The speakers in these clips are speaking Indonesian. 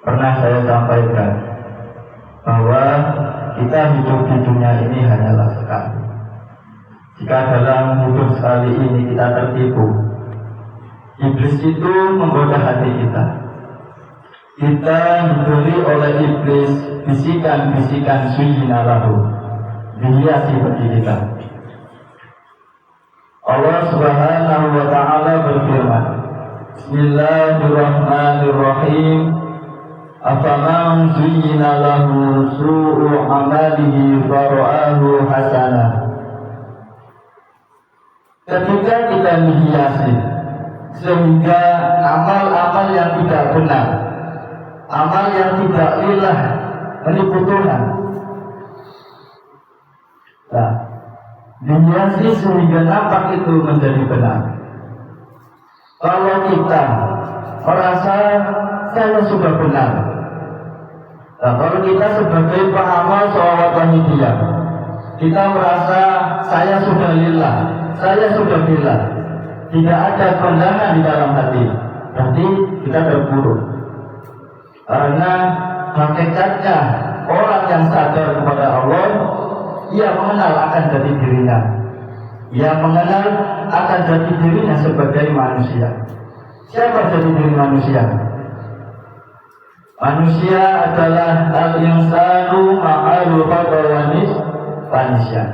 pernah saya sampaikan bahwa kita hidup di dunia ini hanyalah sekali. Jika dalam hidup sekali ini kita tertipu, iblis itu menggoda hati kita. Kita diberi oleh iblis bisikan-bisikan suyyina lahu, dihiasi bagi kita. Allah Subhanahu wa ta'ala berfirman, Bismillahirrahmanirrahim. Afaman zuyyina lahu su'u amalihi fara'ahu hasanah. Ketika kita dihiasi sehingga amal-amal yang tidak benar, amal yang tidak lillah, menipu Tuhan, nah, dihiasi sehingga nampak itu menjadi benar. Kalau kita merasa saya sudah benar, nah, kalau kita sebagai pengamal sholawat wahidiyah, kita merasa saya sudah lillah, saya sudah lillah, tidak ada kondangan di dalam hati, berarti kita terburuk. Karena hakikatnya orang yang sadar kepada Allah, ia mengenal akan jati dirinya, ia mengenal akan jati dirinya sebagai manusia. Siapa jati diri manusia? Manusia adalah al-insanu ma'alu fatawanis manusia.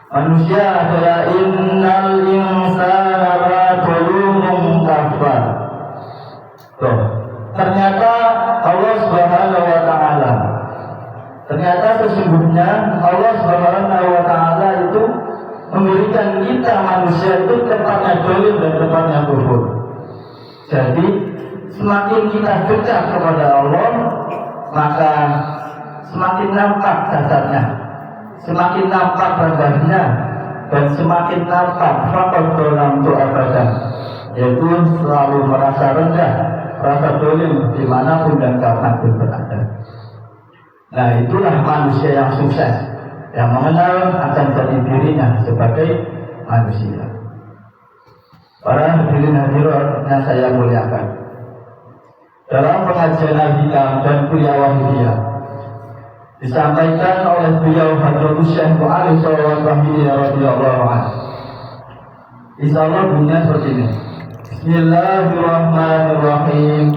Manusia adalah innal insana latulumun kafar. Tuh, ternyata Allah Subhanahu wa ta'ala, ternyata sesungguhnya Allah Subhanahu wa ta'ala itu memberikan kita manusia itu tempatnya dolim dan tempatnya kufur. Jadi semakin kita dekat kepada Allah, maka semakin nampak dasarnya, semakin nampak rendahnya, dan semakin nampak faktor dalam untuk abadan, yaitu selalu merasa rendah, merasa dolim dimanapun dan kapanpun berada. Nah, itulah manusia yang sukses, yang mengenal akan jati dirinya sebagai manusia. Para hadirin hadirat yang saya muliakan, dalam pengajian Al-Hikam dan Kuliah Wahidiyah disampaikan oleh beliau Hadratus Syekh Mu'alif Shalawat Wahidiyah radhiyallahu anhu. Insyaallah bunyinya seperti ini. Bismillahirrahmanirrahim.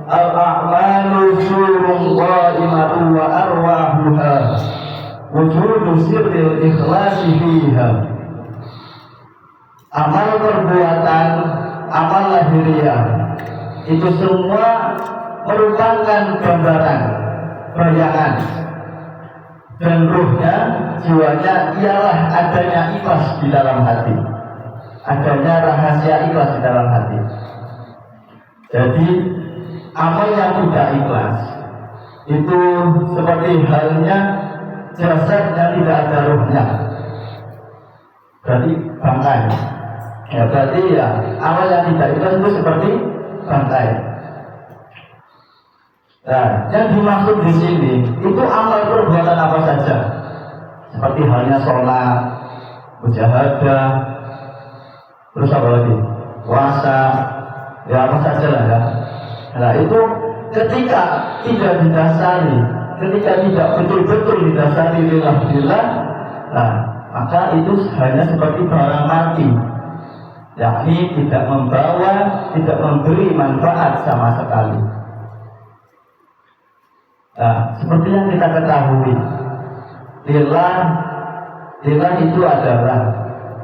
Al-a'malu syurun qa'imatun wa arwahuha wujudu sirril ikhlasi fiha. Amal perbuatan, amal lahiriah, itu semua merupakan gambaran, bayangan, dan ruhnya, jiwanya ialah adanya ikhlas di dalam hati, adanya rahasia ikhlas di dalam hati. Jadi amal yang tidak ikhlas itu seperti halnya jasad yang tidak ada ruhnya, berarti bangkai. Ya, berarti ya amal yang tidak ikhlas itu seperti bangkai. Nah, yang dimaksud di sini itu amal perbuatan apa saja, seperti halnya sholat, mujahadah, terus apa lagi, puasa, ya apa saja lah ya. Nah, itu ketika tidak didasari, ketika tidak betul-betul didasari lillah, nah, maka itu hanya seperti barang mati, yakni tidak membawa, tidak memberi manfaat sama sekali. Nah, seperti yang kita ketahui, lillah itu adalah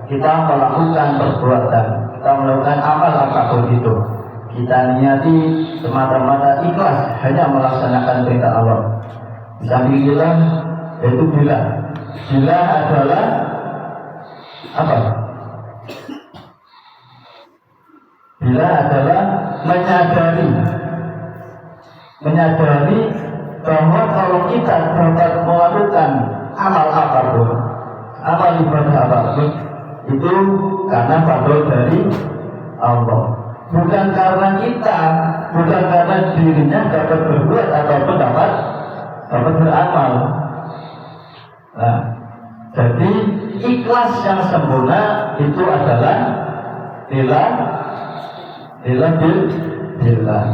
kita melakukan perbuatan, kita melakukan amal apapun itu, kita niati semata-mata ikhlas hanya melaksanakan perintah Allah. Di samping lillah yaitu bila. Bila adalah apa? Bila adalah menyadari bahwa kalau kita dapat melakukan amal apapun, amal ibadah apapun, itu karena fadl dari Allah, bukan karena kita, bukan karena dirinya dapat berbuat ataupun dapat beramal. Nah, jadi ikhlas yang sempurna itu adalah lillah billah.